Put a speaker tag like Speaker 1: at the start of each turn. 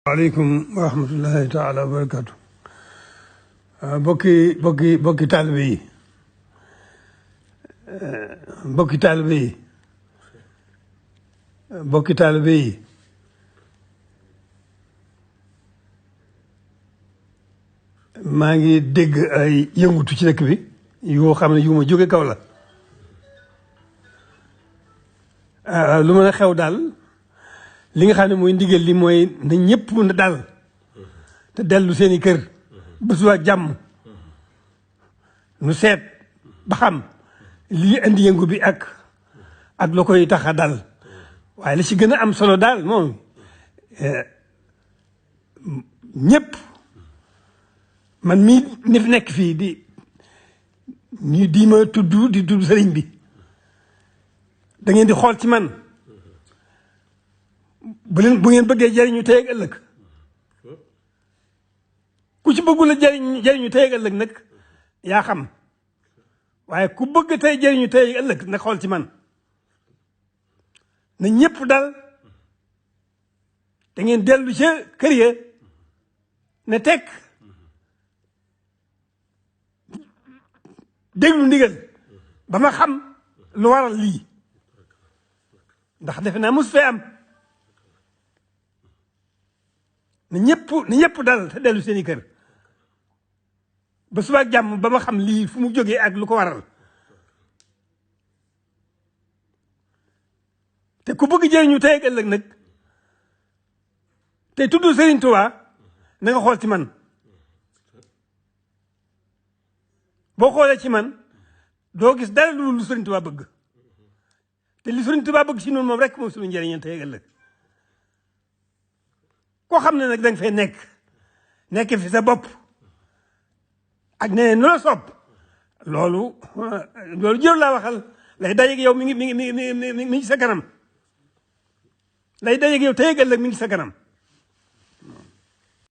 Speaker 1: waaleykum wa rahmatullahi taala wa barakatu bokki taalibe yi bokki taalibe yi bokki taalibe yi maa ngi dégg ay yëngutu ci dëkk bi yoo xam ne yu ma jóge kaw la lu mën a xew daal li nga xam ne mooy ndigal li mooy na ñëpp na dal te dellu seeni kër ba suba jàmm nu seet ba xam lii indi yëngu bi ak la koy tax a dal waaye li ci gën a am solo daal moom ñëpp man mii ni fi nekk fii di ma tudd sëriñ bi da ngeen di xool ci man bu ngeen bëggee jëriñu tey ak ëllëg ku ci bëggul a jëriñu tey ak ëllëg nag yaa xam waaye ku bëgg tey jëriñu tey ak ëllëg nag xool ci man na ñëpp dal da ngeen dellu ca kër ya ne tekk déglu ndigal ba ma xam lu waral lii ndax defe naa mos fee am na ñëpp dal te dellu seeni kër ba suba ak jàmm ba ma xam lii fu mu jógee ak lu ko waral te ku bëgg jëriñu tey ak ëllëg nag te tudd Serigne Touba na nga xool ci man boo xoolee ci man doo gis dara lu Serigne Touba bëgg te li Serigne Touba bëgg ci noonu moom rek moom suñu njëriñam tey ak ëllëg koo xam ne nag danga fay nekk fi sa bopp ak ne nu la sopp loolu jër laa waxal lay dajeeg yow mi ngi sa kanam lay dajeeg yow tey ak ëllëg mi ngi sa kanam